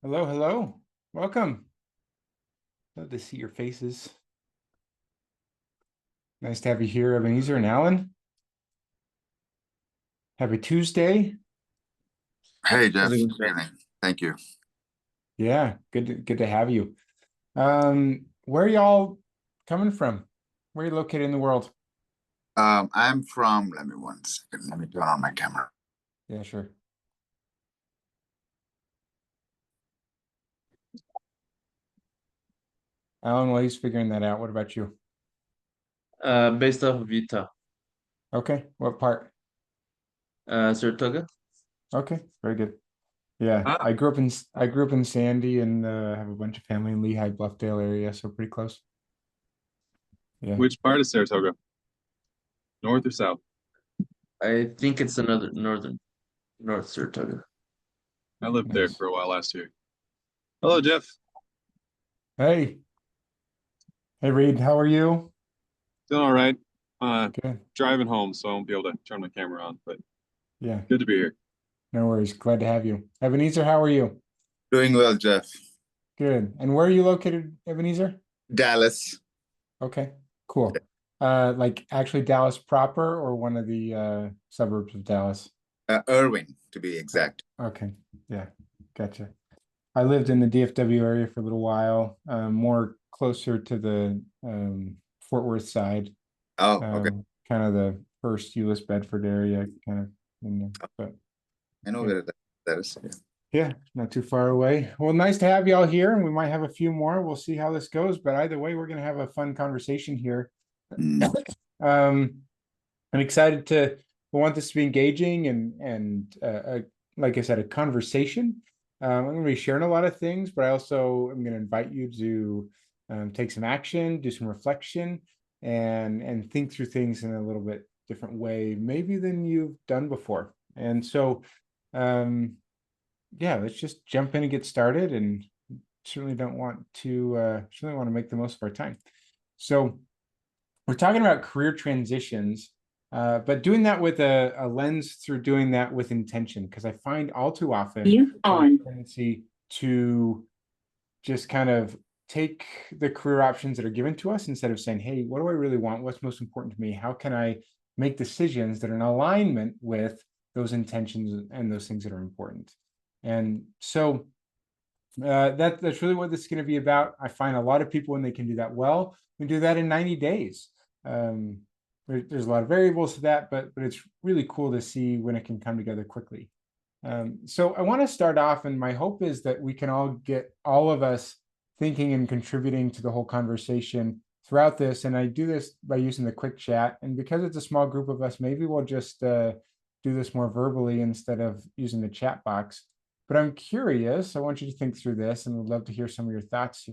Hello, hello. Welcome. Love to see your faces. Nice to have you here, Ebenezer and Alan. Happy Tuesday. Hey How's Jeff, it going, good Jeff? evening. Thank you. Yeah, good to have you. Where are y'all coming from? Where are you located in the world? I'm from, let me one second, let me turn on my camera. Yeah, sure. Alan, while he's figuring that out, what about you? Based off of Utah. Okay, what part? Saratoga. Okay, very good. Yeah, Ah, I grew up in Sandy and have a bunch of family in Lehigh, Bluffdale area, so pretty close. Yeah, Which part of Saratoga? North or south? I think it's another North Saratoga. I lived there nice. for a while last year. Hello, Jeff. Hey, hey Reed, how are you? Doing all right. Uh, Good. Driving home, so I won't be able to turn my camera on, but Yeah, good to be here. no worries. Glad to have you. Ebenezer, how are you? Doing well, Jeff. Good. And where are you located, Ebenezer? Dallas, Okay, cool. Like actually Dallas proper or one of the suburbs of Dallas? Irving to be exact. Okay, yeah, gotcha. I lived in the DFW area for a little while, more closer to the Fort Worth side, Oh, okay. kind of the first Euless Bedford area, kind of in there. But I know yeah. where that is. Yeah. Yeah, not too far away. Well, nice to have you all here, and we might have a few more. We'll see how this goes, but either way, we're going to have a fun conversation here. Mm. Um, I'm excited to want this to be engaging and like I said, a conversation. I'm going to be sharing a lot of things, but I also am going to invite you to take some action, do some reflection, and think through things in a little bit different way, maybe than you've done before. And so, um, yeah, let's just jump in and get started. And certainly want to make the most of our time. So we're talking about career transitions, but doing that with a lens through doing that with intention, because I find all too often You we have a on. tendency to just kind of take the career options that are given to us instead of saying, hey, what do I really want? What's most important to me? How can I make decisions that are in alignment with those intentions and those things that are important? And so that's really what this is going to be about. I find a lot of people, when they can do that well, can do that in 90 days. Um, there's a lot of variables to that, but it's really cool to see when it can come together quickly. So I want to start off, and my hope is that we can all get all of us thinking and contributing to the whole conversation throughout this. And I do this by using the quick chat. And because it's a small group of us, maybe we'll just do this more verbally instead of using the chat box. But I'm curious, I want you to think through this and would love to hear some of your thoughts.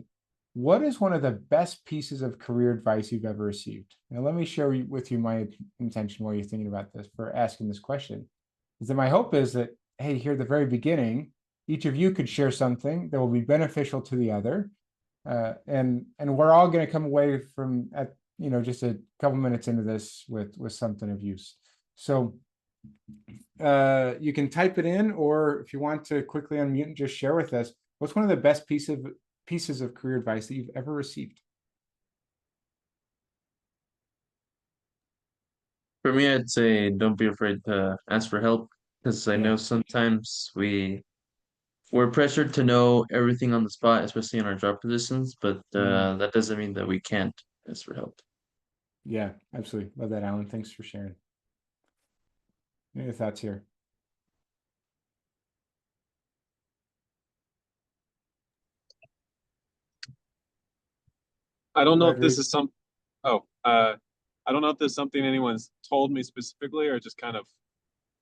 What is one of the best pieces of career advice you've ever received? Now, let me share with you my intention while you're thinking about this for asking this question. Is that my hope is that, hey, here at the very beginning, each of you could share something that will be beneficial to the other. And we're all going to come away from at just a couple minutes into this with something of use. So you can type it in, or if you want to quickly unmute and just share with us, what's one of the best pieces of career advice that you've ever received? For me, I'd say don't be afraid to ask for help because I Yeah. know sometimes we're pressured to know everything on the spot, especially in our job positions, but Mm, that doesn't mean that we can't ask for help. yeah, absolutely. Love that, Alan. Thanks for sharing. Any thoughts here? I don't Go know ahead, if this Reed. is oh, I don't know if this is something anyone's told me specifically or just kind of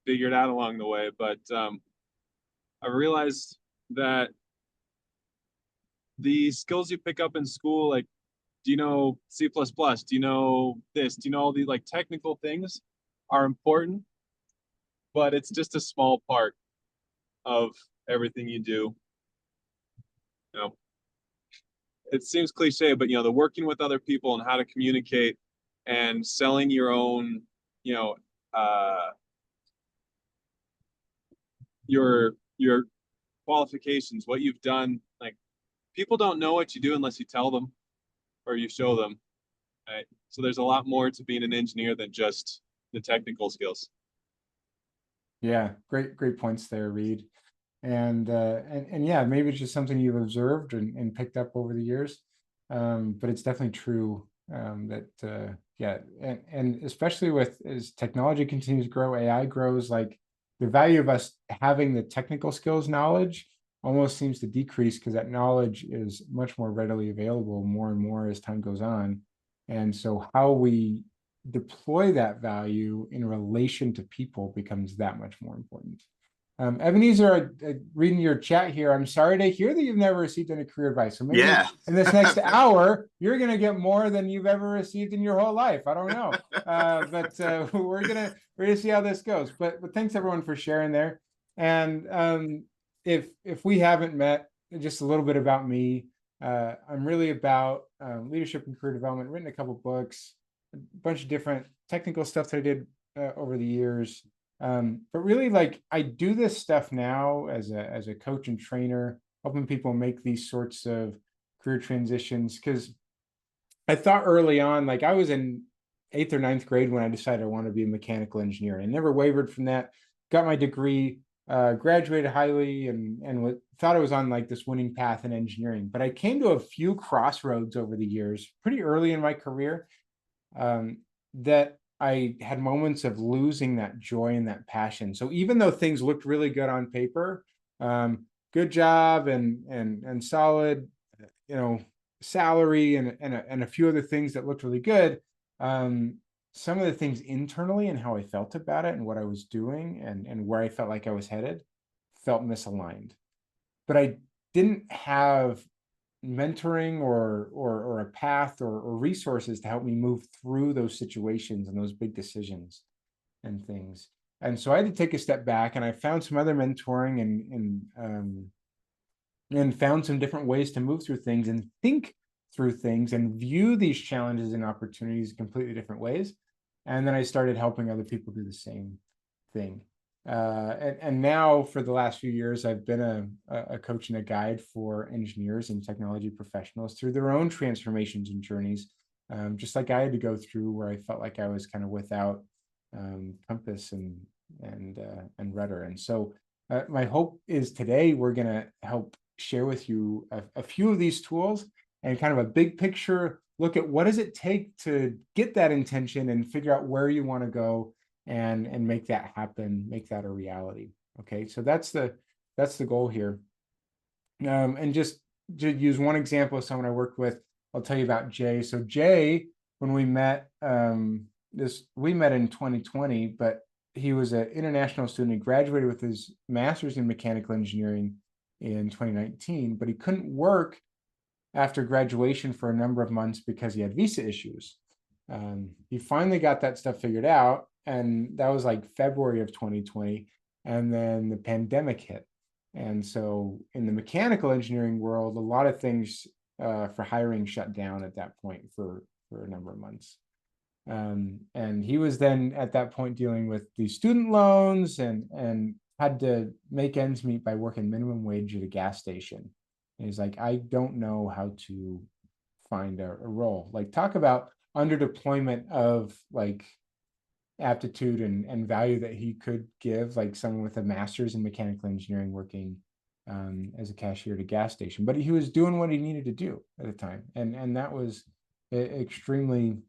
figured out along the way, but I realized that the skills you pick up in school, like, do you know C++? Do you know this? Do you know all these like technical things are important, but it's just a small part of everything you do. You know, it seems cliche, but the working with other people and how to communicate and selling your own, you know, uh, your qualifications, what you've done. Like, people don't know what you do unless you tell them or you show them. Right? So there's a lot more to being an engineer than just the technical skills. Yeah, great points there, Reed. And yeah, maybe it's just something you've observed and picked up over the years. But it's definitely true that yeah, and especially with as technology continues to grow, AI grows, like the value of us having the technical skills knowledge almost seems to decrease because that knowledge is much more readily available more and more as time goes on. And so how we deploy that value in relation to people becomes that much more important. Ebenezer, reading your chat here, I'm sorry to hear that you've never received any career advice. So maybe Yeah. in this next hour, you're going to get more than you've ever received in your whole life. I don't know, but we're gonna see how this goes. But thanks everyone for sharing there. And if we haven't met, just a little bit about me. I'm really about leadership and career development. Written a couple books, a bunch of different technical stuff that I did over the years. But really, like, I do this stuff now as a coach and trainer, helping people make these sorts of career transitions. Because I thought early on, like I was in 8th or 9th grade when I decided I wanted to be a mechanical engineer. I never wavered from that. Got my degree, graduated highly, and thought I was on like this winning path in engineering. But I came to a few crossroads over the years, pretty early in my career, that I had moments of losing that joy and that passion. So even though things looked really good on paper, good job and solid, salary and a few other things that looked really good, some of the things internally and how I felt about it and what I was doing and where I felt like I was headed felt misaligned. But I didn't have mentoring or a path or resources to help me move through those situations and those big decisions and things. And so I had to take a step back, and I found some other mentoring and found some different ways to move through things and think through things and view these challenges and opportunities in completely different ways. And then I started helping other people do the same thing. And now for the last few years, I've been a coach and a guide for engineers and technology professionals through their own transformations and journeys, just like I had to go through, where I felt like I was kind of without compass and rudder. And so my hope is today we're going to help share with you a few of these tools and kind of a big picture look at what does it take to get that intention and figure out where you want to go and make that happen, make that a reality. Okay, so that's the goal here. And just to use one example of someone I worked with, I'll tell you about Jay. So Jay, when we met, we met in 2020, but he was an international student. He graduated with his master's in mechanical engineering in 2019, but he couldn't work after graduation for a number of months because he had visa issues. He finally got that stuff figured out, and that was like February of 2020, and then the pandemic hit. And so in the mechanical engineering world, a lot of things for hiring shut down at that point for a number of months. And he was then at that point dealing with the student loans and had to make ends meet by working minimum wage at a gas station. And he's like, I don't know how to find a role. Like, talk about under deployment of like aptitude and value that he could give, like someone with a master's in mechanical engineering working as a cashier at a gas station. But he was doing what he needed to do at the time, and that was extremely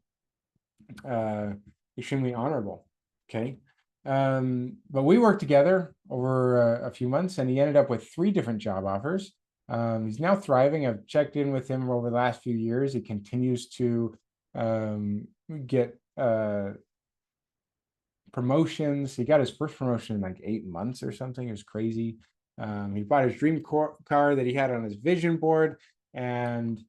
honorable. Okay. But we worked together over a few months, and he ended up with 3 different job offers. He's now thriving. I've checked in with him over the last few years. He continues to get promotions. He got his first promotion in like 8 months or something. It was crazy. He bought his dream car that he had on his vision board, and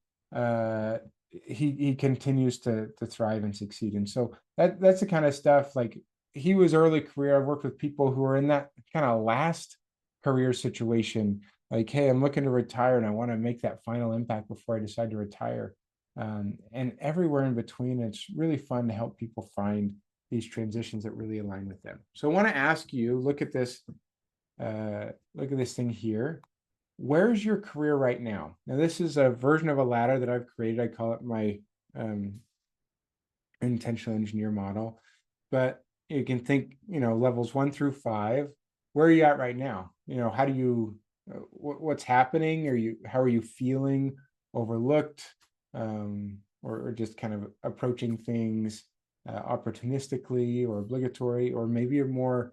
he continues to thrive and succeed. And so that's the kind of stuff. Like, he was early career. I've worked with people who are in that kind of last career situation. Like, hey, I'm looking to retire and I want to make that final impact before I decide to retire. And everywhere in between, it's really fun to help people find these transitions that really align with them. So I want to ask you, look at this thing here. where's your career right now? Now, this is a version of a ladder that I've created. I call it my intentional engineer model, but you can think, levels 1 through 5. Where are you at right now? How do you, what's happening? How are you feeling? Overlooked, or just kind of approaching things opportunistically or obligatory, or maybe you're more,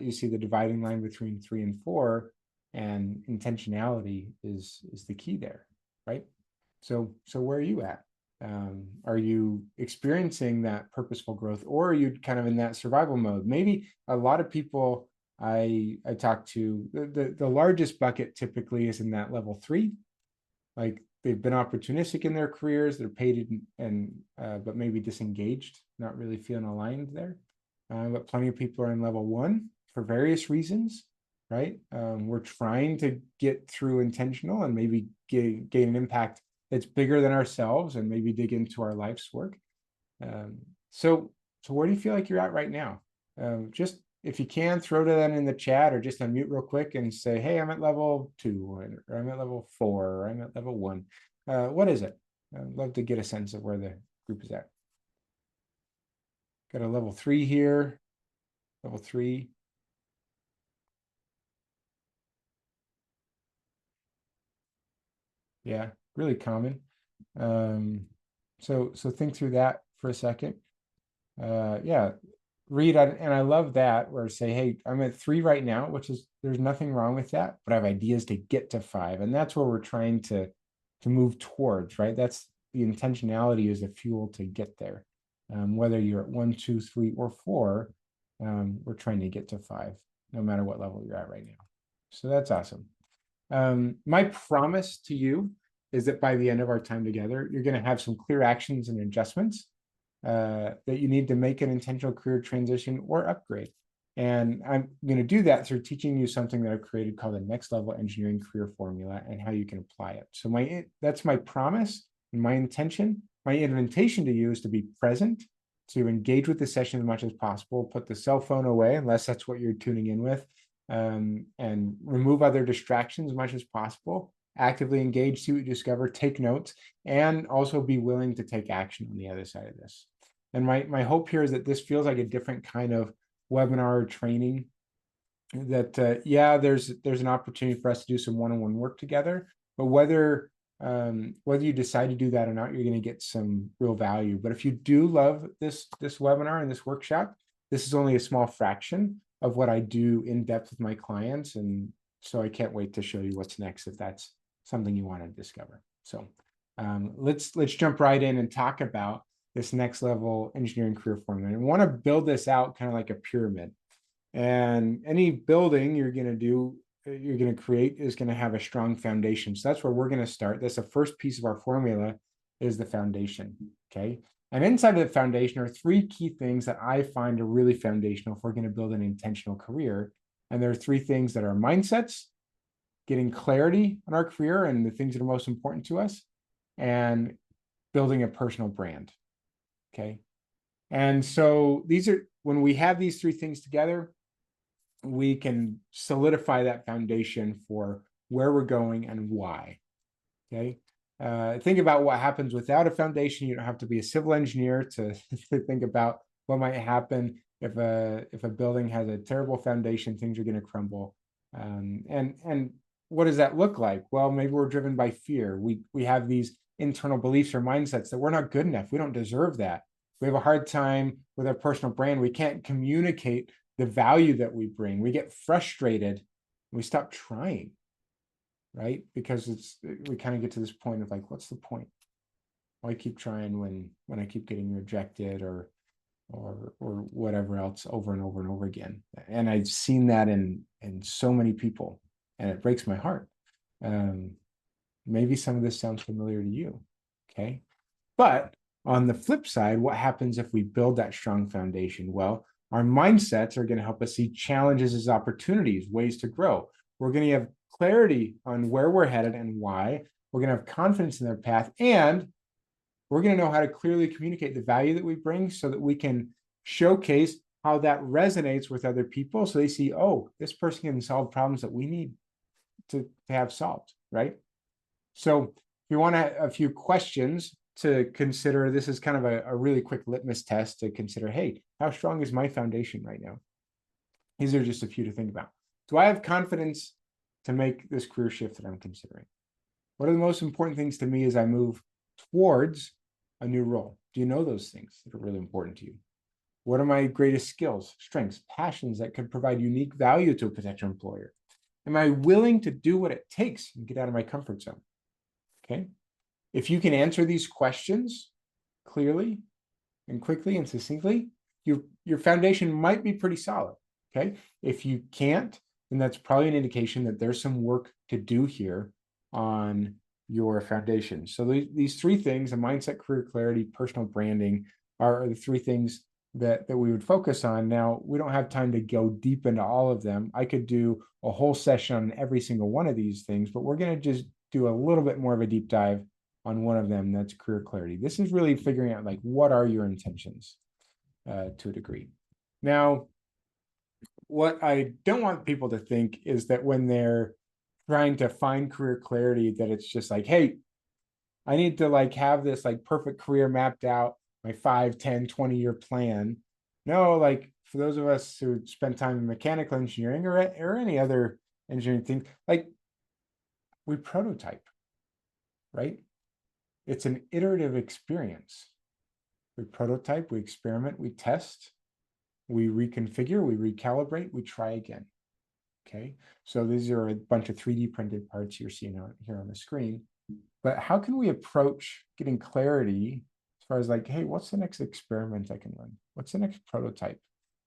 you see the dividing line between 3 and 4, and intentionality is the key there, right? So where are you at? Are you experiencing that purposeful growth, or are you kind of in that survival mode? Maybe a lot of people I talk to, the largest bucket typically is in that level 3, like they've been opportunistic in their careers, they're paid but maybe disengaged, not really feeling aligned there. But plenty of people are in level 1 for various reasons, right? We're trying to get through intentional and maybe gain an impact that's bigger than ourselves, and maybe dig into our life's work. So where do you feel like you're at right now? Just if you can, throw that in the chat, or just unmute real quick and say, hey, I'm at level 2, or I'm at level 4, or I'm at level 1. What is it? I'd love to get a sense of where the group is at. Got a level 3 here, level 3. Yeah, really common. So think through that for a second. Yeah, Reed, and I love that, where say, hey, I'm at 3 right now, which is, there's nothing wrong with that, but I have ideas to get to 5, and that's where we're trying to move towards, right? That's the intentionality, is the fuel to get there. Whether you're at 1, 2, 3, or 4, we're trying to get to 5, no matter what level you're at right now. So that's awesome. My promise to you is that by the end of our time together, you're going to have some clear actions and adjustments that you need to make an intentional career transition or upgrade. And I'm going to do that through teaching you something that I've created called the Next Level Engineering Career Formula, and how you can apply it. So that's my promise and my intention. My invitation to you is to be present, to engage with the session as much as possible, put the cell phone away, unless that's what you're tuning in with, and remove other distractions as much as possible. Actively engage, see what you discover, take notes, and also be willing to take action on the other side of this. And my hope here is that this feels like a different kind of webinar or training, that yeah, there's an opportunity for us to do some one-on-one work together, but whether you decide to do that or not, you're going to get some real value. But if you do love this webinar and this workshop, this is only a small fraction of what I do in depth with my clients, and so I can't wait to show you what's next if that's something you want to discover. So let's jump right in and talk about this Next Level Engineering Career Formula. And I want to build this out kind of like a pyramid. And any building you're going to create is going to have a strong foundation. So that's where we're going to start. That's the first piece of our formula, is the foundation. Okay. And inside of the foundation are 3 key things that I find are really foundational if we're going to build an intentional career. And there are 3 things that are mindsets, getting clarity on our career and the things that are most important to us, and building a personal brand. Okay. And so when we have these 3 things together, we can solidify that foundation for where we're going and why. Okay. Think about what happens without a foundation. You don't have to be a civil engineer to think about what might happen if a building has a terrible foundation. Things are going to crumble. And what does that look like? Well, maybe we're driven by fear. We have these internal beliefs or mindsets that we're not good enough. We don't deserve that. We have a hard time with our personal brand. We can't communicate the value that we bring. We get frustrated. We stop trying, right? Because we kind of get to this point of like, what's the point? Why keep trying when I keep getting rejected or whatever else over and over and over again? And I've seen that in so many people, and it breaks my heart. Maybe some of this sounds familiar to you, okay? But on the flip side, what happens if we build that strong foundation? Well, our mindsets are going to help us see challenges as opportunities, ways to grow. We're going to have clarity on where we're headed and why. We're going to have confidence in their path, and we're going to know how to clearly communicate the value that we bring, so that we can showcase how that resonates with other people, so they see, oh, this person can solve problems that we need. to have solved, right? So if you want a few questions to consider, this is kind of a really quick litmus test to consider, hey, how strong is my foundation right now? These are just a few to think about. Do I have confidence to make this career shift that I'm considering? What are the most important things to me as I move towards a new role? Do you know those things that are really important to you? What are my greatest skills, strengths, passions that could provide unique value to a potential employer? Am I willing to do what it takes and get out of my comfort zone? Okay. If you can answer these questions clearly and quickly and succinctly, your foundation might be pretty solid. Okay. If you can't, then that's probably an indication that there's some work to do here on your foundation. So these three things, a mindset, career clarity, personal branding, are the three things that we would focus on. Now, we don't have time to go deep into all of them. I could do a whole session on every single one of these things, but we're going to just do a little bit more of a deep dive on one of them. That's career clarity. This is really figuring out, like, what are your intentions to a degree. Now, what I don't want people to think is that when they're trying to find career clarity, that it's just like, hey, I need to like have this like perfect career mapped out, my 5, 10, 20-year plan. No, like for those of us who spend time in mechanical engineering or any other engineering thing, like we prototype, right? It's an iterative experience. We prototype, we experiment, we test, we reconfigure, we recalibrate, we try again. Okay, so these are a bunch of 3D printed parts you're seeing here on the screen. But how can we approach getting clarity as far as like, hey, what's the next experiment I can run? What's the next prototype?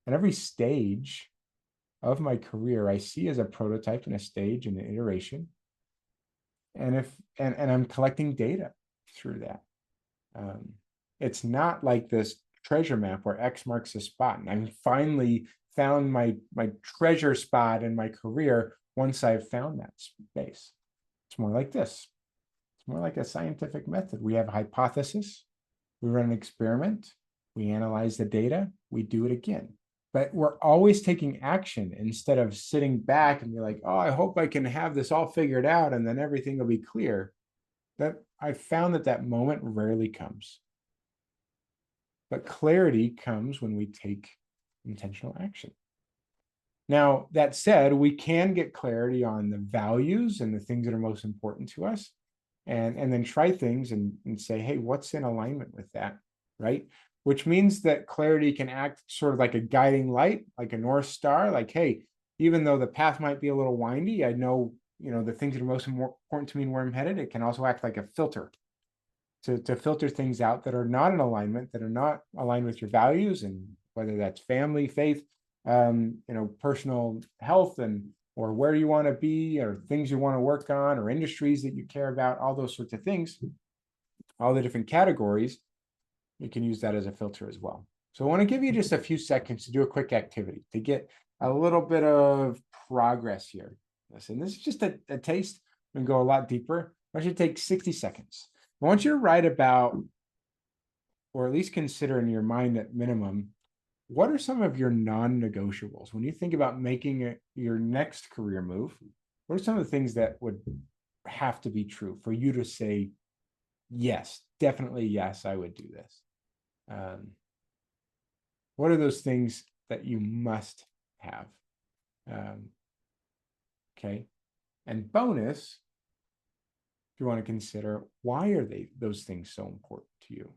And every stage of my career, I see as a prototype and a stage and an iteration. And if and I'm collecting data through that. It's not like this treasure map where X marks the spot. And I'm finally found my treasure spot in my career once I've found that space. It's more like this. It's more like a scientific method. We have a hypothesis, we run an experiment, we analyze the data, we do it again. But we're always taking action instead of sitting back and be like, oh, I hope I can have this all figured out and then everything will be clear. That I found that moment rarely comes. But clarity comes when we take intentional action. Now, that said, we can get clarity on the values and the things that are most important to us, and then try things and say, hey, what's in alignment with that, right? Which means that clarity can act sort of like a guiding light, like a North Star, like, hey, even though the path might be a little windy, I know, the things that are most important to me and where I'm headed. It can also act like a filter to filter things out that are not in alignment, that are not aligned with your values, and whether that's family, faith, personal health, or where you want to be, or things you want to work on, or industries that you care about, all those sorts of things, all the different categories, you can use that as a filter as well. So I want to give you just a few seconds to do a quick activity to get a little bit of progress here. Listen, this is just a taste and go a lot deeper. I want you to take 60 seconds. I want you to write about, or at least consider in your mind at minimum, what are some of your non-negotiables? When you think about making your next career move, what are some of the things that would have to be true for you to say, yes, definitely yes, I would do this? What are those things that you must have? Okay. And bonus, if you want to consider, why are those things so important to you?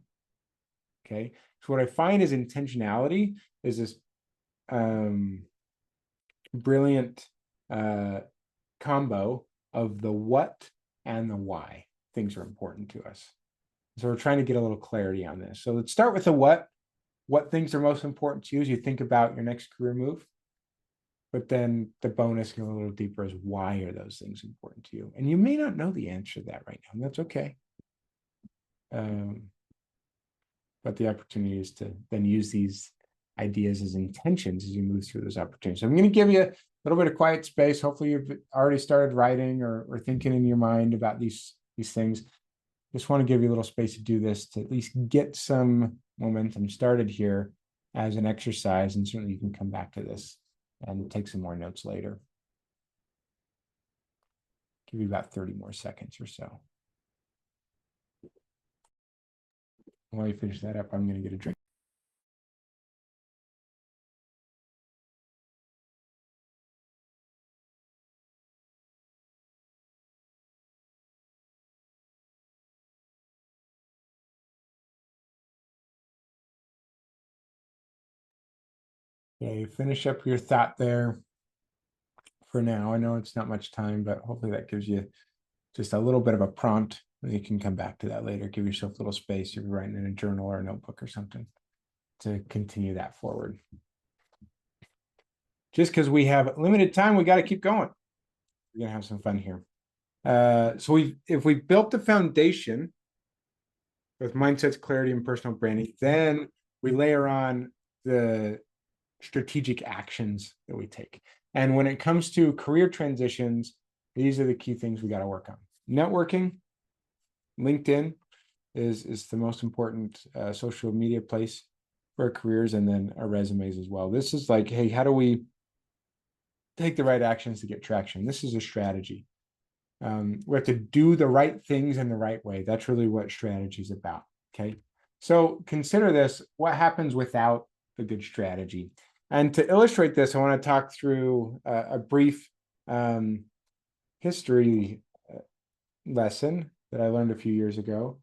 Okay. So what I find is intentionality is this brilliant combo of the what and the why things are important to us. So we're trying to get a little clarity on this. So let's start with the what things are most important to you as you think about your next career move. But then the bonus can go a little deeper is, why are those things important to you? And you may not know the answer to that right now, and that's okay. But the opportunity is to then use these ideas as intentions as you move through those opportunities. So I'm going to give you a little bit of quiet space. Hopefully you've already started writing or thinking in your mind about these things. Just want to give you a little space to do this, to at least get some momentum started here as an exercise, and certainly you can come back to this and take some more notes later. Give you about 30 more seconds or so. While you finish that up, I'm going to get a drink. Okay, finish up your thought there for now. I know it's not much time, but hopefully that gives you just a little bit of a prompt. You can come back to that later. Give yourself a little space if you're writing in a journal or a notebook or something to continue that forward. Just because we have limited time, we got to keep going. We're gonna have some fun here. So if we built the foundation with mindsets, clarity, and personal branding, then we layer on the strategic actions that we take. And when it comes to career transitions, these are the key things we got to work on. Networking, LinkedIn is the most important social media place for our careers, and then our resumes as well. This is like, hey, how do we take the right actions to get traction? This is a strategy. We have to do the right things in the right way. That's really what strategy is about. Okay. So consider this: what happens without a good strategy? And to illustrate this, I want to talk through a brief history lesson that I learned a few years ago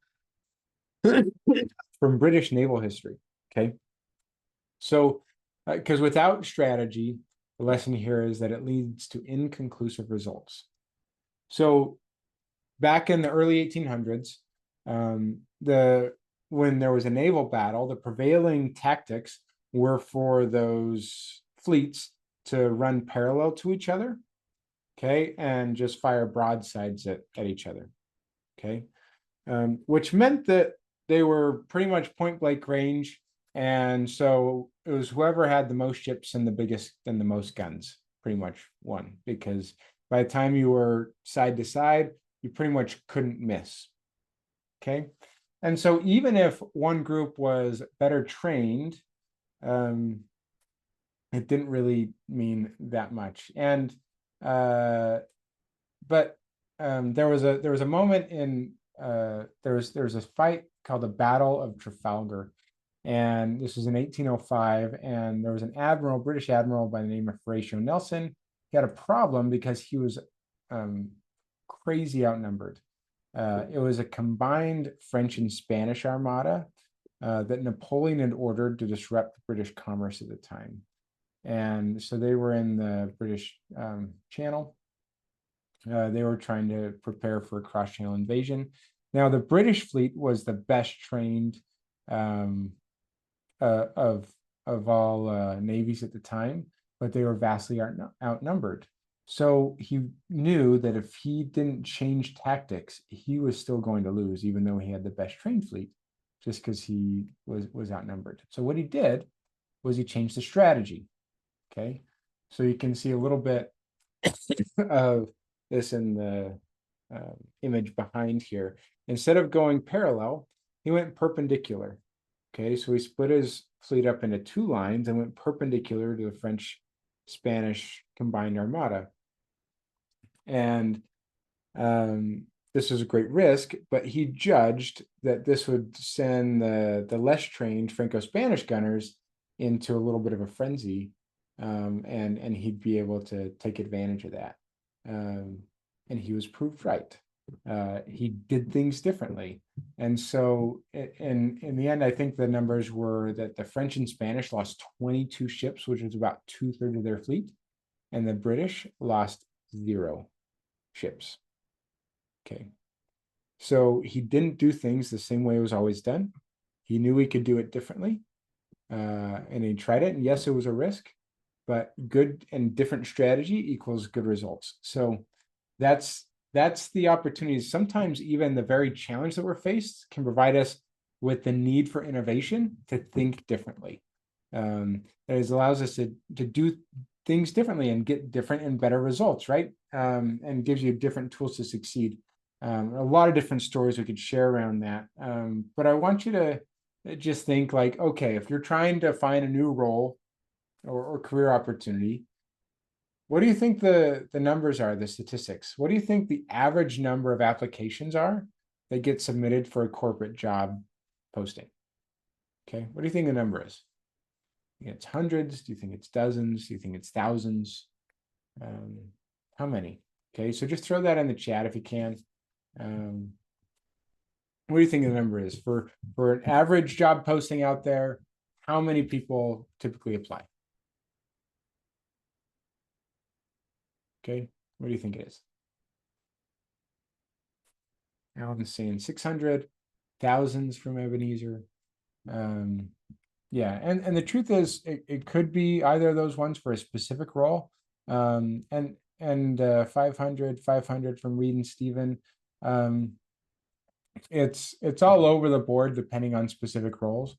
from British naval history. Okay. So, because without strategy, the lesson here is that it leads to inconclusive results. So back in the early 1800s, when there was a naval battle, the prevailing tactics were for those fleets to run parallel to each other, okay, and just fire broadsides at each other, okay, which meant that they were pretty much point blank range, and so it was whoever had the most ships and the most guns pretty much won, because by the time you were side to side, you pretty much couldn't miss, okay. And so even if one group was better trained, it didn't really mean that much. And there was a moment in there was a fight called the Battle of Trafalgar, and this was in 1805, and there was an admiral, British admiral by the name of Horatio Nelson. He had a problem because he was crazy outnumbered. It was a combined French and Spanish armada that Napoleon had ordered to disrupt British commerce at the time. And so they were in the British Channel. They were trying to prepare for a cross-channel invasion. Now, the British fleet was the best trained of all navies at the time, but they were vastly outnumbered. So he knew that if he didn't change tactics, he was still going to lose, even though he had the best trained fleet, just because he was outnumbered. So what he did was he changed the strategy. Okay, so you can see a little bit of this in the image behind here. Instead of going parallel, he went perpendicular. Okay, so he split his fleet up into two lines and went perpendicular to the French-Spanish combined armada. And this was a great risk, but he judged that this would send the less trained Franco-Spanish gunners into a little bit of a frenzy, and he'd be able to take advantage of that. And he was proved right. He did things differently. And so in the end, I think the numbers were that the French and Spanish lost 22 ships, which was about 2/3 of their fleet, and the British lost 0 ships. Okay. So he didn't do things the same way it was always done. He knew he could do it differently. And he tried it. And yes, it was a risk, but good and different strategy equals good results. So that's the opportunity. Sometimes even the very challenge that we're faced can provide us with the need for innovation to think differently. That allows us to do things differently and get different and better results, right? And gives you different tools to succeed. A lot of different stories we could share around that. But I want you to just think like, okay, if you're trying to find a new role or career opportunity, What do you think the numbers are, the statistics? What do you think the average number of applications are that get submitted for a corporate job posting? Okay, what do you think the number is? Do you think it's hundreds? Do you think it's dozens? Do you think it's thousands? How many? Okay, so just throw that in the chat if you can. What do you think the number is for an average job posting out there? How many people typically apply? Okay, what do you think it is? Alan's saying 600, thousands from Ebenezer. Yeah, and the truth is, it could be either of those ones for a specific role. And 500 from Reed and Steven. It's all over the board depending on specific roles,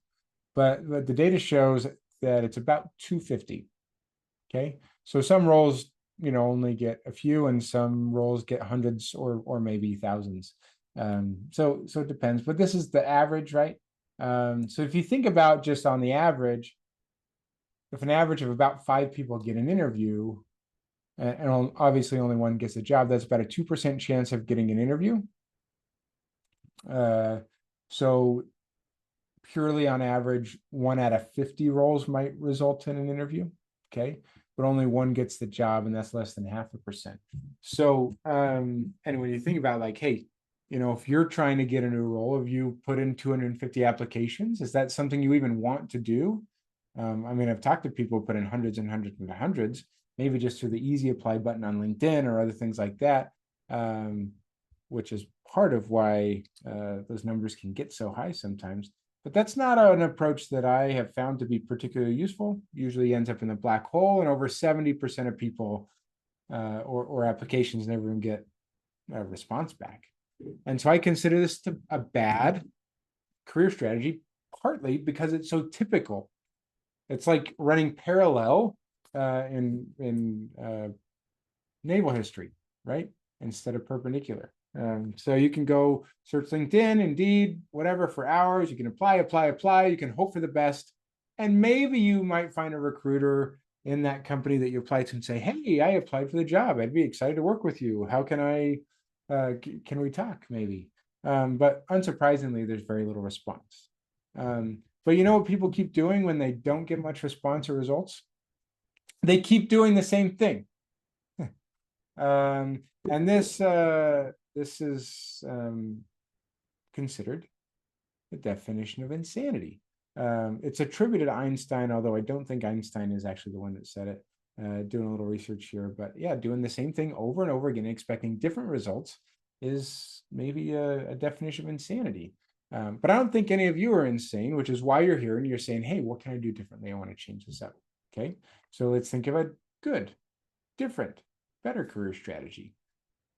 but the data shows that it's about 250. Okay, so some roles, you know, only get a few, and some roles get hundreds or maybe thousands. So it depends, but this is the average, right? So if you think about just on the average, if an average of about 5 people get an interview, and obviously only one gets a job, that's about a 2% chance of getting an interview. So purely on average, 1 out of 50 roles might result in an interview. Okay, but only one gets the job, and that's less than 0.5%. So, and when you think about like, hey, you know, if you're trying to get a new role, if you put in 250 applications, is that something you even want to do? I mean, I've talked to people who put in hundreds and hundreds and hundreds, maybe just through the easy apply button on LinkedIn or other things like that, which is part of why those numbers can get so high sometimes. But that's not an approach that I have found to be particularly useful. Usually ends up in the black hole, and over 70% of people or applications never even get a response back. And so I consider this a bad career strategy, partly because it's so typical. It's like running parallel in naval history, right? Instead of perpendicular. So you can go search LinkedIn, Indeed, whatever for hours. You can apply. You can hope for the best. And maybe you might find a recruiter in that company that you apply to and say, hey, I applied for the job. I'd be excited to work with you. How can can we talk maybe? But unsurprisingly, there's very little response. But you know what people keep doing when they don't get much response or results? They keep doing the same thing. And this is considered the definition of insanity. It's attributed to Einstein, although I don't think Einstein is actually the one that said it. Doing a little research here, but yeah, doing the same thing over and over again, expecting different results is maybe a definition of insanity. But I don't think any of you are insane, which is why you're here and you're saying, hey, what can I do differently? I want to change this up. Okay, so let's think of a good, different, better career strategy.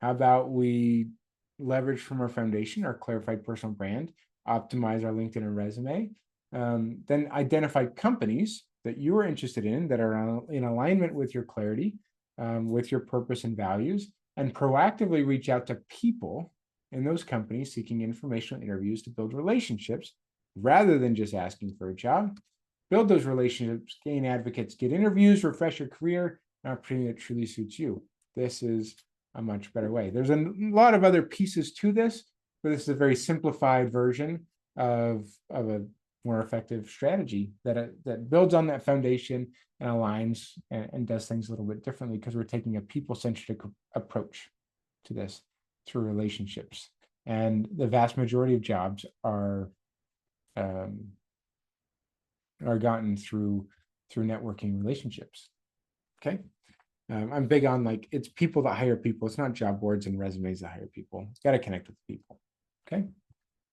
How about we leverage from our foundation, our clarified personal brand, optimize our LinkedIn and resume, then identify companies that you are interested in that are in alignment with your clarity, with your purpose and values, and proactively reach out to people in those companies seeking informational interviews to build relationships rather than just asking for a job. Build those relationships, gain advocates, get interviews, refresh your career, an opportunity that truly suits you. This is a much better way. There's a lot of other pieces to this, but this is a very simplified version of a more effective strategy that builds on that foundation and aligns and does things a little bit differently because we're taking a people-centric approach to this through relationships. And the vast majority of jobs are gotten through networking relationships. Okay. I'm big on like, it's people that hire people. It's not job boards and resumes that hire people. Got to connect with people. Okay.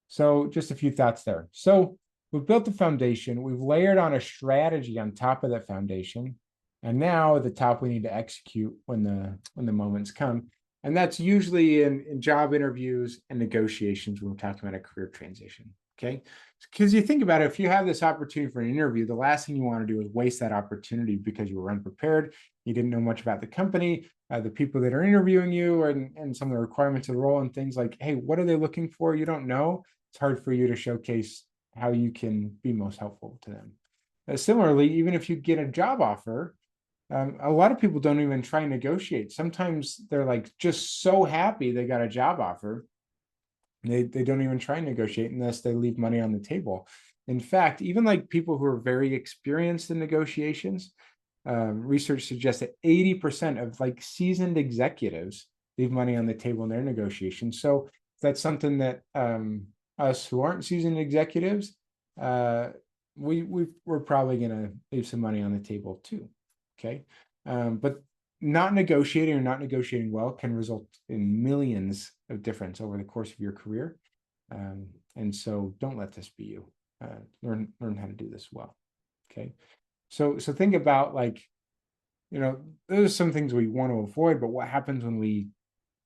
So just a few thoughts there. So we've built the foundation. We've layered on a strategy on top of that foundation. And now at the top, we need to execute when the moments come. And that's usually in job interviews and negotiations when we're talking about a career transition. Okay. Because you think about it, if you have this opportunity for an interview, the last thing you want to do is waste that opportunity because you were unprepared. You didn't know much about the company, the people that are interviewing you, and some of the requirements of the role and things like, hey, what are they looking for? You don't know. It's hard for you to showcase how you can be most helpful to them. Similarly, even if you get a job offer, A lot of people don't even try and negotiate. Sometimes they're like just so happy they got a job offer. They don't even try and negotiate unless they leave money on the table. In fact, even like people who are very experienced in negotiations, research suggests that 80% of like seasoned executives leave money on the table in their negotiations. So that's something that us who aren't seasoned executives, we're probably going to leave some money on the table too. Okay, but not negotiating or not negotiating well can result in millions of difference over the course of your career. And so don't let this be you. Learn how to do this well. Okay. So think about like, those are some things we want to avoid, but what happens when we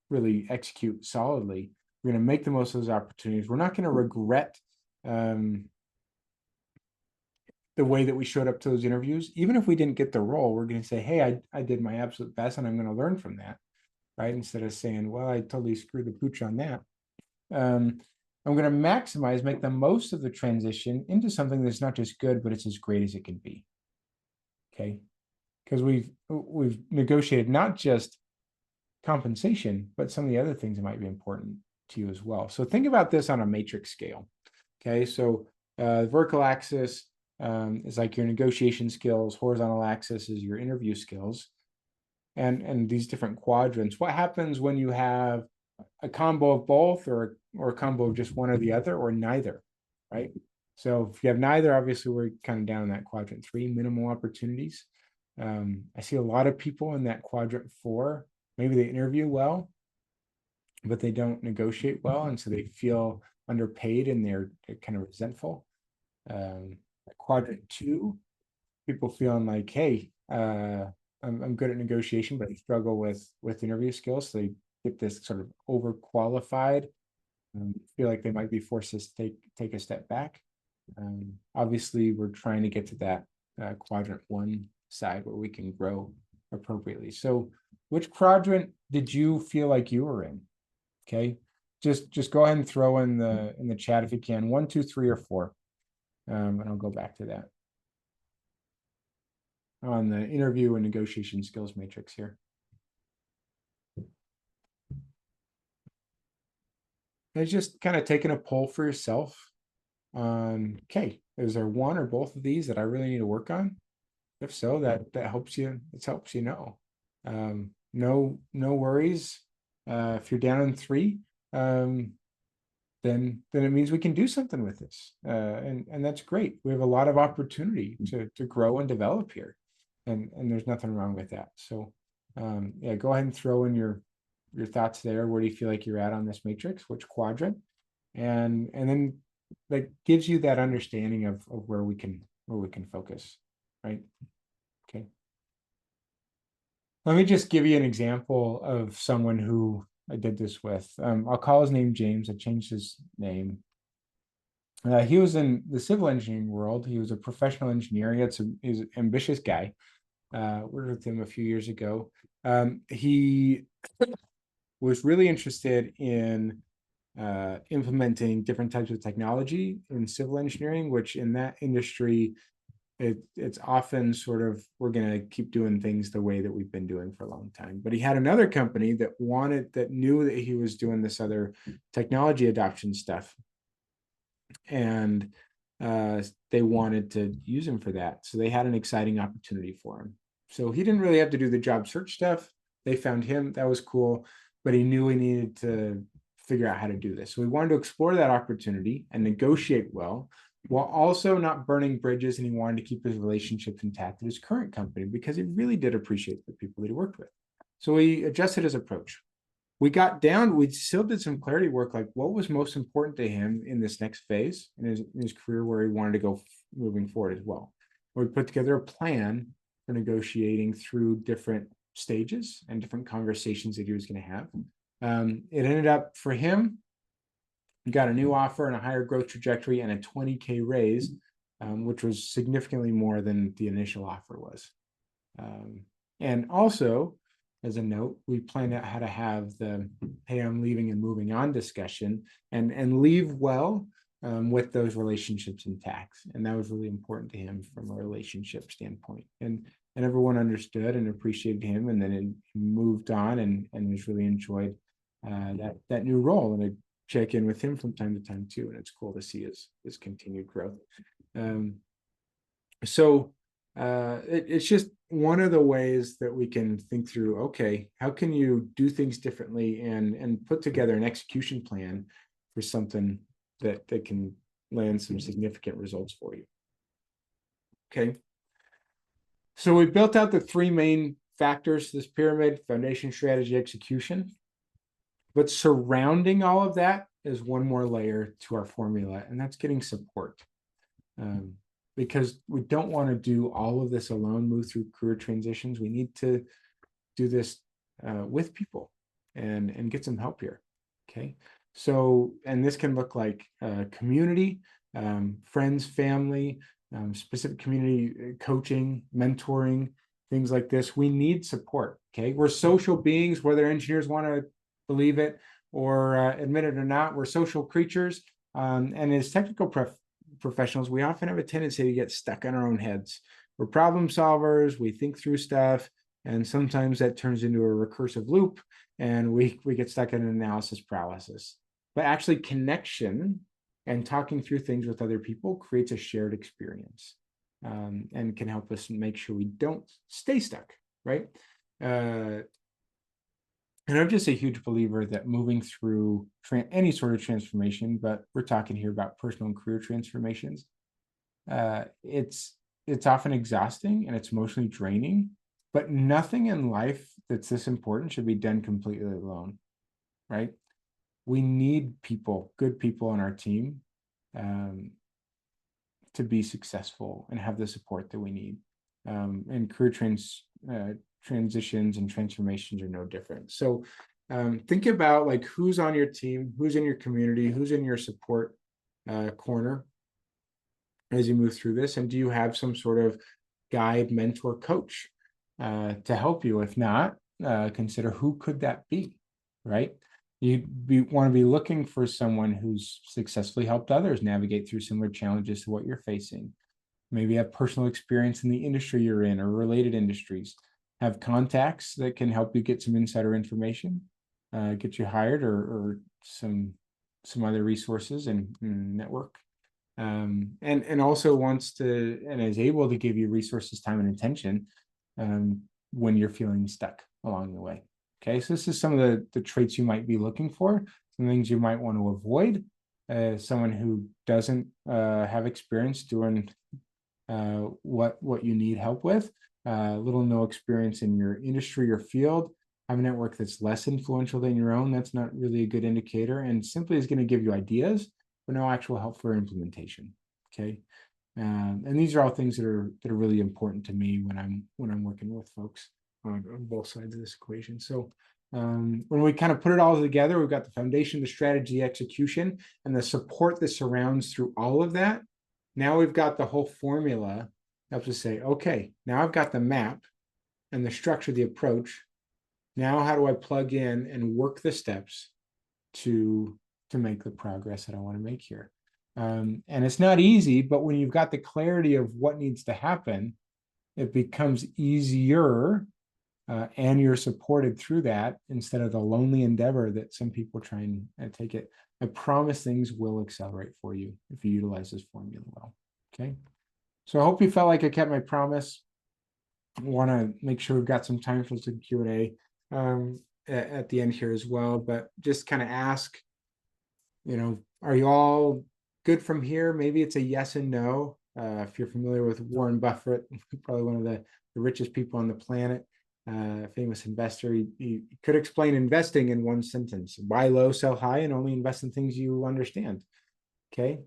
really execute solidly? We're going to make the most of those opportunities. We're not going to regret the way that we showed up to those interviews. Even if we didn't get the role, we're going to say, hey, I did my absolute best and I'm going to learn from that, right? Instead of saying, well, I totally screwed the pooch on that. I'm going to maximize, make the most of the transition into something that's not just good, but it's as great as it can be. Okay. Because we've negotiated not just compensation, but some of the other things that might be important to you as well. So think about this on a matrix scale. Okay. So vertical axis is like your negotiation skills. Horizontal axis is your interview skills. And these different quadrants. What happens when you have a combo of both, or a combo of just one or the other, or neither, right? So if you have neither, obviously we're kind of down in that quadrant 3, minimal opportunities. I see a lot of people in that quadrant 4. Maybe they interview well, but they don't negotiate well, and so they feel underpaid and they're kind of resentful. Quadrant 2, people feeling like, hey, I'm good at negotiation, but I struggle with interview skills. So they get this sort of overqualified, feel like they might be forced to take a step back. Obviously, we're trying to get to that quadrant 1 side where we can grow appropriately. So which quadrant did you feel like you were in? Okay, just go ahead and throw in the chat if you can, 1, 2, 3, or 4. And I'll go back to that on the interview and negotiation skills matrix here. And just kind of taking a poll for yourself on, okay, is there one or both of these that I really need to work on? If so, that helps you. It helps you know. No worries. If you're down in 3, then it means we can do something with this, and that's great. We have a lot of opportunity to grow and develop here, and there's nothing wrong with that. So, yeah, go ahead and throw in your thoughts there. Where do you feel like you're at on this matrix? Which quadrant? And then that gives you that understanding of where we can focus, right? Okay. Let me just give you an example of someone who I did this with. I'll call his name James. I changed his name. He was in the civil engineering world. He was a professional engineer. He's an ambitious guy. Worked with him a few years ago. He was really interested in implementing different types of technology in civil engineering, which in that industry, it's often sort of, we're going to keep doing things the way that we've been doing for a long time. But he had another company that knew that he was doing this other technology adoption stuff, and they wanted to use him for that. So they had an exciting opportunity for him. So he didn't really have to do the job search stuff. They found him. That was cool. But he knew he needed to figure out how to do this. So we wanted to explore that opportunity and negotiate well, while also not burning bridges, and he wanted to keep his relationships intact at his current company because he really did appreciate the people that he worked with. So he adjusted his approach. We still did some clarity work, like what was most important to him in this next phase in his career, where he wanted to go moving forward as well. We put together a plan for negotiating through different stages and different conversations that he was going to have. It ended up for him, he got a new offer and a higher growth trajectory and a 20K raise, which was significantly more than the initial offer was. And also, as a note, we planned out how to have the hey, I'm leaving and moving on discussion and leave well with those relationships intact. And that was really important to him from a relationship standpoint. And and everyone understood and appreciated him, and then it moved on and has really enjoyed that new role. And I check in with him from time to time too, and it's cool to see his continued growth. It's just one of the ways that we can think through, okay, how can you do things differently and put together an execution plan for something that can land some significant results for you. Okay. So we built out the three main factors, this pyramid: foundation, strategy, execution. But surrounding all of that is one more layer to our formula, and that's getting support. Because we don't want to do all of this alone, move through career transitions. We need to do this with people and get some help here. Okay. So, and this can look like community, friends, family, specific community coaching, mentoring, things like this. We need support. Okay. We're social beings, whether engineers want to believe it or admit it or not. We're social creatures. And as technical professionals, we often have a tendency to get stuck in our own heads. We're problem solvers. We think through stuff. And sometimes that turns into a recursive loop, and we get stuck in an analysis paralysis. But actually, connection and talking through things with other people creates a shared experience, and can help us make sure we don't stay stuck, right? And I'm just a huge believer that moving through any sort of transformation, but we're talking here about personal and career transformations, it's often exhausting and it's emotionally draining. But nothing in life that's this important should be done completely alone, right? We need people, good people on our team, to be successful and have the support that we need. And career transitions and transformations are no different. So think about like who's on your team, who's in your community, who's in your support corner as you move through this, and do you have some sort of guide, mentor, coach to help you? If not, consider who could that be, right? You want to be looking for someone who's successfully helped others navigate through similar challenges to what you're facing. Maybe have personal experience in the industry you're in or related industries. Have contacts that can help you get some insider information, get you hired, or some other resources and network. And also wants to and is able to give you resources, time, and attention when you're feeling stuck along the way. Okay, so this is some of the traits you might be looking for, some things you might want to avoid. Someone who doesn't have experience doing what you need help with, little no experience in your industry or field, have a network that's less influential than your own. That's not really a good indicator, and simply is going to give you ideas, but no actual help for implementation. Okay. And these are all things that are really important to me when I'm working with folks on both sides of this equation. So when we kind of put it all together, we've got the foundation, the strategy, execution, and the support that surrounds through all of that. Now we've got the whole formula. Helps us say, okay, now I've got the map and the structure, the approach. Now how do I plug in and work the steps to make the progress that I want to make here? And it's not easy, but when you've got the clarity of what needs to happen, it becomes easier, and you're supported through that instead of the lonely endeavor that some people try and take it. I promise things will accelerate for you if you utilize this formula well. Okay. So I hope you felt like I kept my promise. I want to make sure we've got some time for some Q&A at the end here as well, but just kind of ask, are you all good from here? Maybe it's a yes and no. If you're familiar with Warren Buffett, probably one of the richest people on the planet, famous investor, he could explain investing in one sentence: buy low, sell high, and only invest in things you understand. Okay,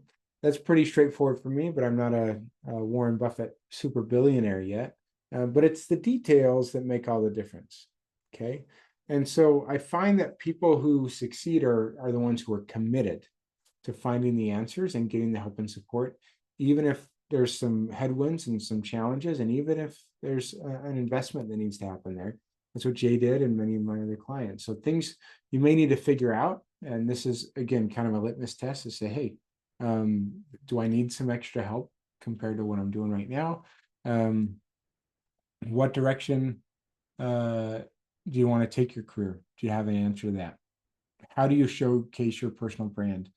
that's pretty straightforward for me, but I'm not a Warren Buffett super billionaire yet. But it's the details that make all the difference. Okay, and so I find that people who succeed are the ones who are committed to finding the answers and getting the help and support, even if there's some headwinds and some challenges, and even if there's an investment that needs to happen there. That's what Jay did and many of my other clients. So things you may need to figure out, and this is, again, kind of a litmus test to say, hey, do I need some extra help compared to what I'm doing right now? What direction do you want to take your career? Do you have an answer to that? How do you showcase your personal brand?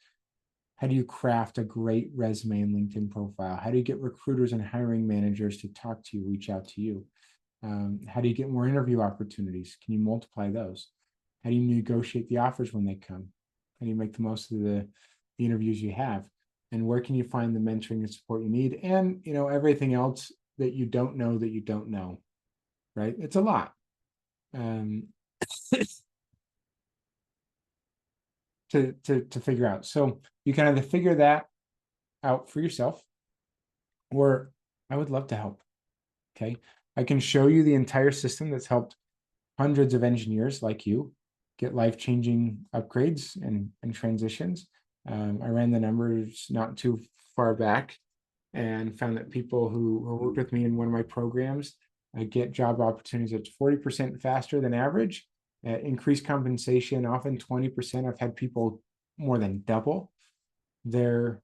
How do you craft a great resume and LinkedIn profile? How do you get recruiters and hiring managers to talk to you, reach out to you? How do you get more interview opportunities? Can you multiply those? How do you negotiate the offers when they come? How do you make the most of the interviews you have? And where can you find the mentoring and support you need? And everything else that you don't know, right? It's a lot. To figure out. So you can either figure that out for yourself, or I would love to help. Okay. I can show you the entire system that's helped hundreds of engineers like you get life-changing upgrades and transitions. I ran the numbers not too far back and found that people who worked with me in one of my programs get job opportunities that's 40% faster than average, increased compensation, often 20%. I've had people more than double their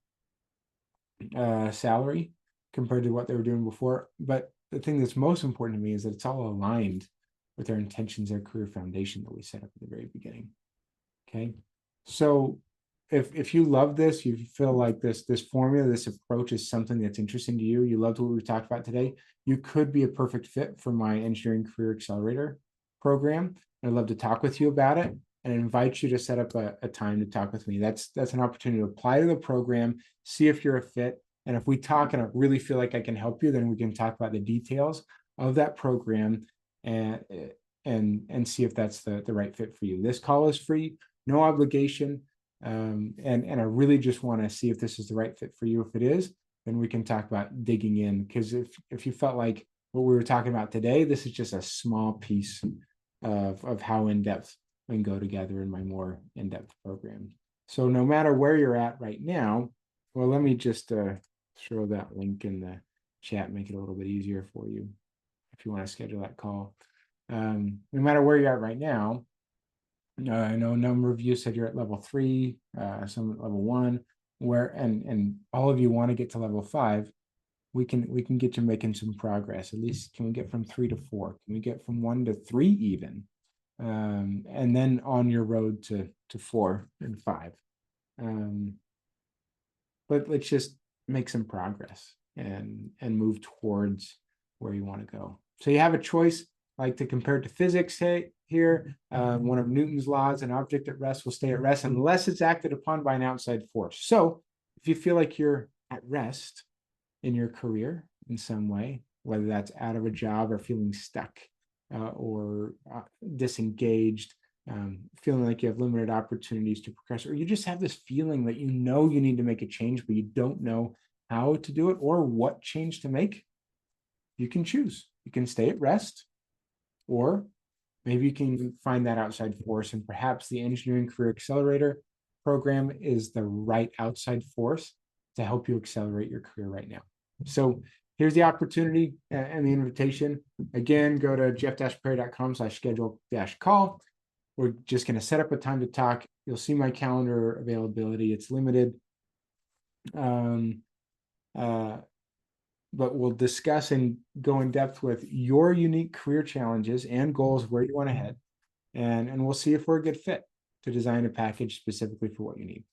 salary compared to what they were doing before. But the thing that's most important to me is that it's all aligned with their intentions, their career foundation that we set up at the very beginning. Okay. So if you love this, you feel like this formula, this approach is something that's interesting to you, you loved what we talked about today, you could be a perfect fit for my Engineering Career Accelerator program. I'd love to talk with you about it and invite you to set up a time to talk with me. That's an opportunity to apply to the program, see if you're a fit. And if we talk and I really feel like I can help you, then we can talk about the details of that program and see if that's the right fit for you. This call is free, no obligation. And I really just want to see if this is the right fit for you. If it is, then we can talk about digging in, because if you felt like what we were talking about today, this is just a small piece of how in-depth we can go together in my more in-depth program. So no matter where you're at right now, well, let me just throw that link in the chat, make it a little bit easier for you if you want to schedule that call. No matter where you're at right now, I know a number of you said you're at level 3, some at level 1, where and all of you want to get to level 5. We can get you making some progress. At least can we get from 3 to 4? Can we get from 1 to 3 even? And then on your road to 4 and 5. But let's just make some progress and move towards where you want to go. So you have a choice. I like to compare it to physics here. One of Newton's laws: an object at rest will stay at rest unless it's acted upon by an outside force. So if you feel like you're at rest in your career in some way, whether that's out of a job or feeling stuck or disengaged, feeling like you have limited opportunities to progress, or you just have this feeling that you need to make a change, but you don't know how to do it or what change to make, you can choose. You can stay at rest, or maybe you can find that outside force, and perhaps the Engineering Career Accelerator program is the right outside force to help you accelerate your career right now. So here's the opportunity and the invitation. Again, go to jeff-perry.com/schedule-call. We're just going to set up a time to talk. You'll see my calendar availability. It's limited. But we'll discuss and go in depth with your unique career challenges and goals, where you want to head. And we'll see if we're a good fit to design a package specifically for what you need.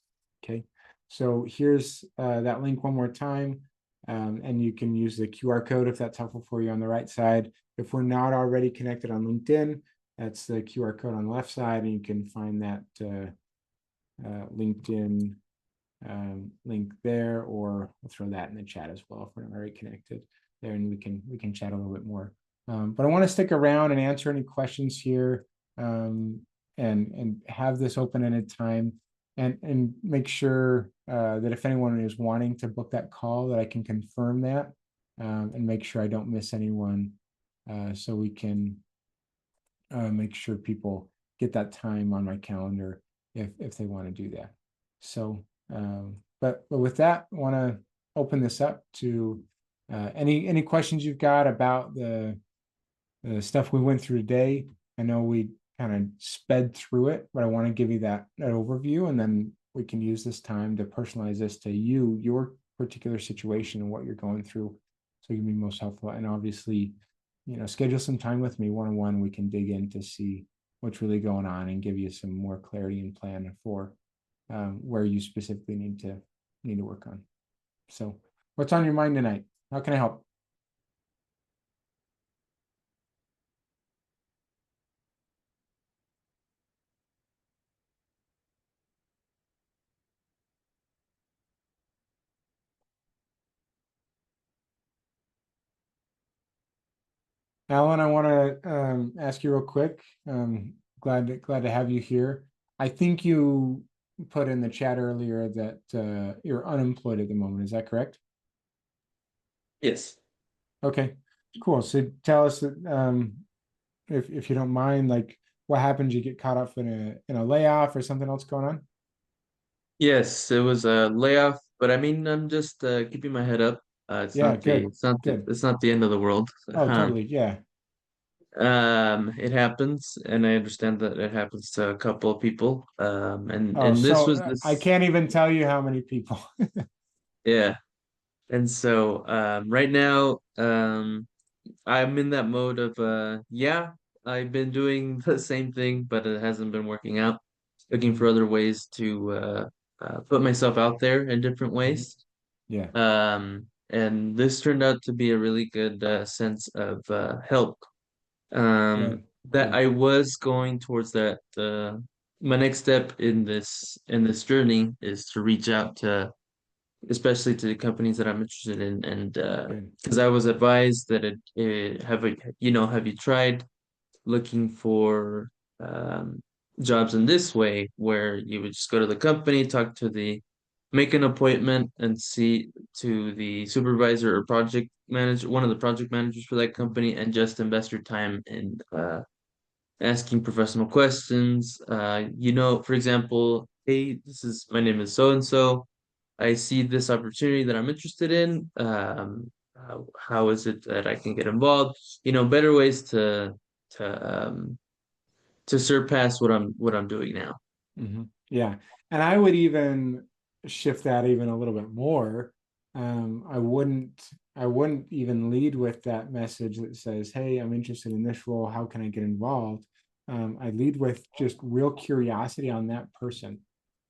Okay. So here's that link one more time. And you can use the QR code if that's helpful for you on the right side. If we're not already connected on LinkedIn, that's the QR code on the left side, and you can find that LinkedIn link there, or I'll throw that in the chat as well if we're not already connected there, and we can chat a little bit more. But I want to stick around and answer any questions here, and have this open-ended time, and make sure that if anyone is wanting to book that call, that I can confirm that, and make sure I don't miss anyone, so we can make sure people get that time on my calendar if they want to do that. So but with that, I want to open this up to any questions you've got about the stuff we went through today. I know we kind of sped through it, but I want to give you that overview, and then we can use this time to personalize this to your particular situation and what you're going through, so you can be most helpful. And obviously, schedule some time with me one-on-one. We can dig in to see what's really going on and give you some more clarity and plan for where you specifically need to work on. So what's on your mind tonight? How can I help? Alan, I want to ask you real quick. Glad to have you here. I think you put in the chat earlier that you're unemployed at the moment. Is that correct? Yes. Okay, cool. So tell us if you don't mind, like what happened? You get caught up in a layoff or something else going on? Yes, it was a layoff, but I mean, I'm just keeping my head up. Yeah, good, good. It's not the end of the world. Oh, totally. Yeah. It happens, and I understand that it happens to a couple of people. Oh, And this so was I this, can't even tell you how many people. yeah. And so right now, I'm in that mode of yeah, I've been doing the same thing, but it hasn't been working out. Looking for other ways to put myself out there in different Mhm. ways. Yeah. And this turned out to be a really good sense of help. Good. That Good. I was going towards that. My next step in this journey is to reach out to, especially to the companies that I'm interested in, and Good. because I was advised that have you tried looking for um, jobs in this way, where you would just go to the company, make an appointment, and see to the supervisor or project manager, one of the project managers for that company, and just invest your time in asking professional questions. For example, hey, my name is so and so. I see this opportunity that I'm interested in. How is it that I can get involved? Better ways to surpass what I'm doing now. Yeah. And I would even shift that even a little bit more. I wouldn't even lead with that message that says, "Hey, I'm interested in this role. How can I get involved?" I lead with just real curiosity on that person.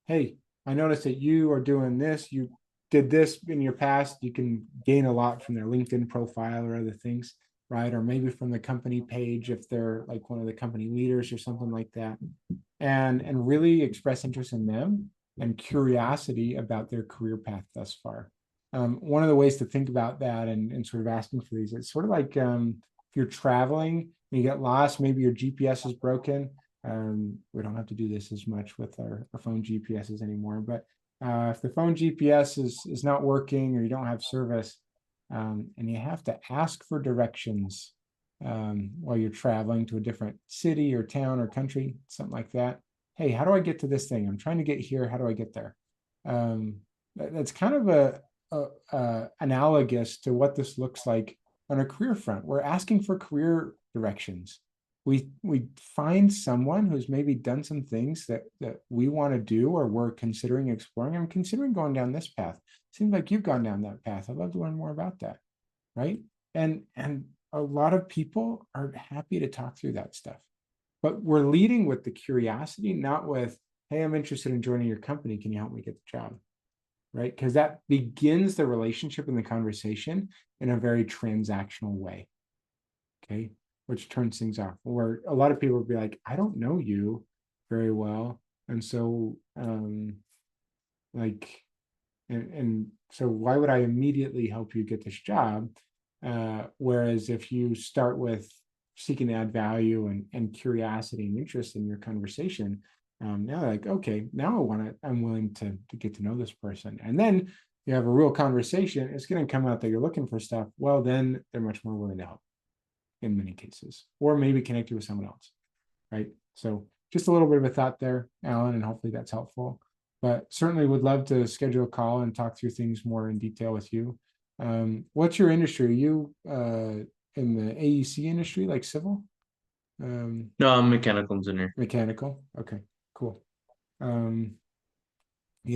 Hey, I noticed that you are doing this. You did this in your past. You can gain a lot from their LinkedIn profile or other things, right? Or maybe from the company page if they're like one of the company leaders or something like that. And really express interest in them and curiosity about their career path thus far. One of the ways to think about that and sort of asking for these, it's sort of like if you're traveling and you get lost, maybe your GPS is broken. We don't have to do this as much with our phone GPSs anymore, but if the phone GPS is not working or you don't have service, and you have to ask for directions while you're traveling to a different city or town or country, something like that. Hey, how do I get to this thing? I'm trying to get here. How do I get there? That's kind of analogous to what this looks like on a career front. We're asking for career directions. We find someone who's maybe done some things that we want to do or we're considering exploring. I'm considering going down this path. Seems like you've gone down that path. I'd love to learn more about that, right? And a lot of people are happy to talk through that stuff, but we're leading with the curiosity, not with, "Hey, I'm interested in joining your company. Can you help me get the job?" Right? Because that begins the relationship and the conversation in a very transactional way. Okay. Which turns things off. Where a lot of people would be like, "I don't know you very well." And so, like, and so why would I immediately help you get this job? Whereas if you start with seeking to add value and curiosity and interest in your conversation, now like, okay, now I'm willing to get to know this person. And then you have a real conversation, it's going to come out that you're looking for stuff. Well, then they're much more willing to help in many cases, or maybe connect you with someone else, right? So just a little bit of a thought there, Alan, and hopefully that's helpful. But certainly would love to schedule a call and talk through things more in detail with you. What's your industry? Are you in the AEC industry, like civil? No, I'm a mechanical engineer. Mechanical? Okay, cool. Yeah,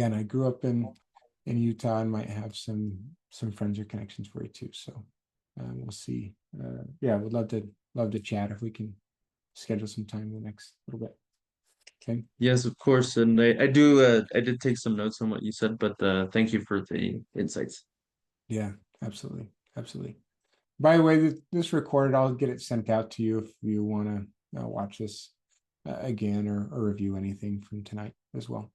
and I grew up in Utah and might have some friends or connections for you too. So we'll see yeah, would love to chat if we can schedule some time in the next little bit. Okay. Yes, of course. And I did take some notes on what you said, but thank you for the insights. Yeah, absolutely. Absolutely. By the way, this recorded, I'll get it sent out to you if you want to watch this again or review anything from tonight as well.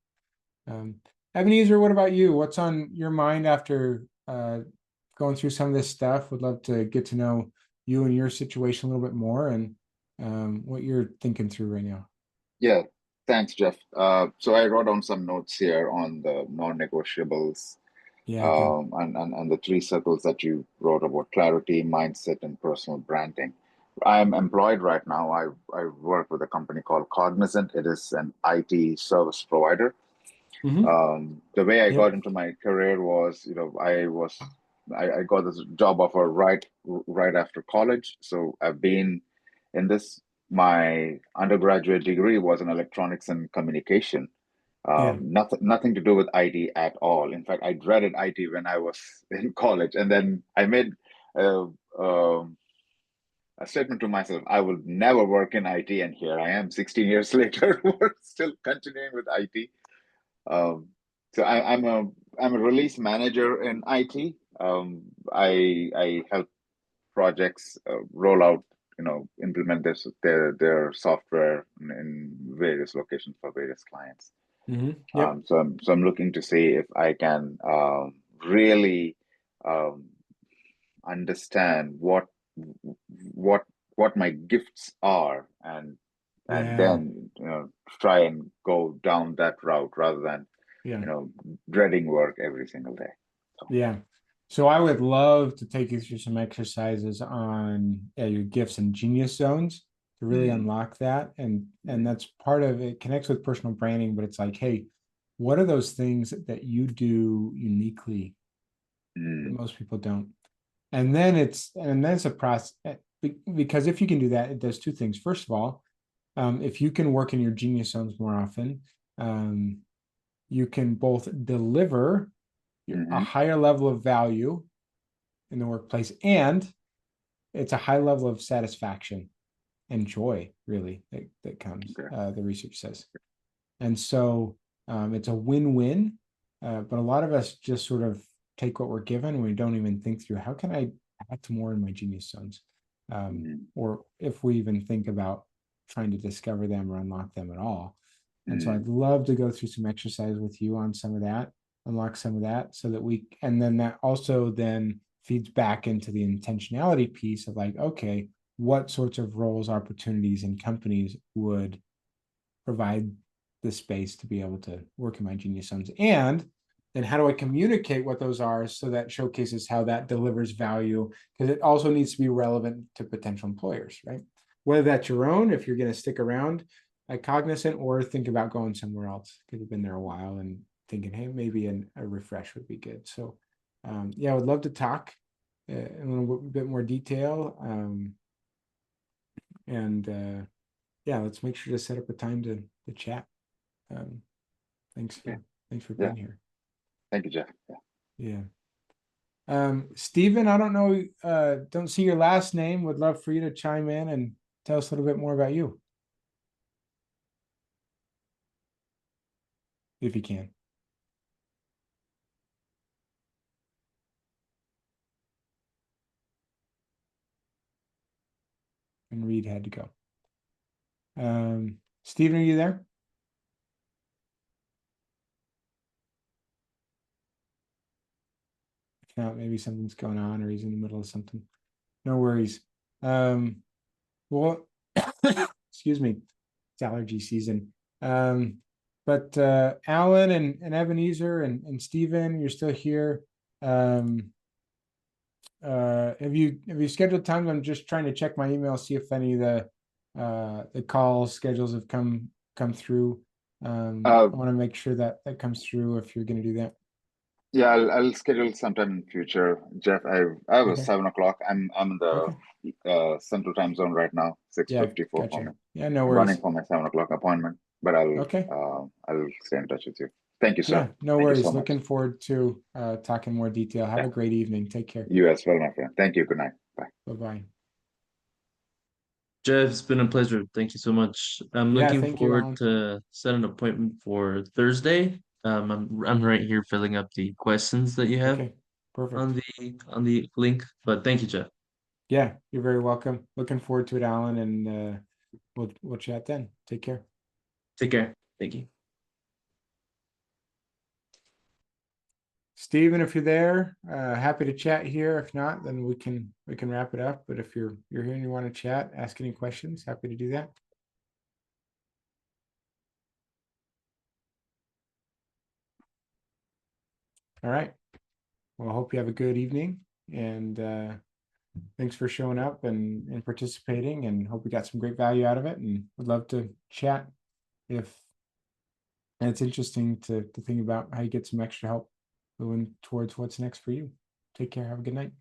Ebenezer, what about you? What's on your mind after going through some of this stuff? Would love to get to know you and your situation a little bit more and what you're thinking through right now. Yeah, thanks, Jeff. So I wrote down some notes here on the non-negotiables, Yeah, good. and the three circles that you wrote about: clarity, mindset, and personal branding. I'm employed right now. I work with a company called Cognizant. It is an IT service provider. The way I Yep. got into my career was, I got this job offer right after college. So I've been in this. My undergraduate degree was in electronics and communication. Yeah. Nothing to do with IT at all. In fact, I dreaded IT when I was in college, and then I made a, um a statement to myself: I will never work in IT. And here I am, 16 years later, we're still continuing with IT. Um, so I'm a release manager in IT. I help projects roll out, implement their software in various locations for various clients. Yep. So I'm looking to see if I can really um, understand what what my gifts are, and Yeah. then try and go down that route rather than Yeah. dreading work every single day. So Yeah. So I would love to take you through some exercises on your gifts and genius zones to really mm, unlock that. And mm, that's part of it connects with personal branding, but it's like, hey, what are those things that you do uniquely that mm, most people don't? And then it's a process because if you can do that, it does two things. First of all, if you can work in your genius zones more often, um, you can both deliver a mhm, higher level of value in the workplace, and it's a high level of satisfaction and joy, really, that comes. okay. The research says, and so it's a win-win. But a lot of us just sort of take what we're given, and we don't even think through how can I act more in my genius zones, Mm, or if we even think about trying to discover them or unlock them at all. And so mm, I'd love to go through some exercise with you on some of that, unlock some of that so that and then that also then feeds back into the intentionality piece of like, okay, what sorts of roles, opportunities, and companies would provide the space to be able to work in my genius zones? And then how do I communicate what those are so that showcases how that delivers value? Because it also needs to be relevant to potential employers, right? Whether that's your own, if you're going to stick around at Cognizant, or think about going somewhere else because you've been there a while and thinking, hey, maybe a refresh would be good. So, yeah, I would love to talk in a little bit more detail. And yeah, let's make sure to set up a time to chat. Um, thanks yeah, thanks for yeah. being here. Thank you, Jeff. Yeah. Stephen, I don't know, don't see your last name. Would love for you to chime in and tell us a little bit more about you, if you can. And Reed had to go. Stephen, are you there? If not, maybe something's going on or he's in the middle of something. No worries. Well, excuse me, it's allergy season. But Alan and Ebenezer and Stephen, you're still here. Have you scheduled times? I'm just trying to check my email, see if any of the call schedules have come through. Uh, I want to make sure that comes through if you're going to do that. yeah, I'll schedule sometime in future, Jeff. I was Okay. 7 o'clock. I'm in the Okay. Central Time Zone right now, Yeah, 6:54 for gotcha. me. Yeah, no I'm running worries. for my 7 o'clock appointment, but Okay. I'll stay in touch with you. Thank you, sir. Yeah, no Thank you so worries. much. Looking forward to talking more detail. Have Yeah, a great evening. Take care. you as well, my friend. Thank you. Good night. Bye. Bye-bye. Jeff, it's been a pleasure. Thank you so much. I'm Yeah, looking thank you, forward Alan. to set an appointment for Thursday. I'm right here filling up the questions that you have Okay, perfect. on the link. But thank you, Jeff. Yeah, you're very welcome. Looking forward to it, Alan, and we'll chat then. Take care. Take care. Thank you. Steven, if you're there, happy to chat here. If not, then we can wrap it up. But if you're here and you want to chat, ask any questions, happy to do that. All right. Well, I hope you have a good evening, and thanks for showing up and participating, and hope we got some great value out of it, and would love to chat if and it's interesting to think about how you get some extra help going towards what's next for you. Take care. Have a good night.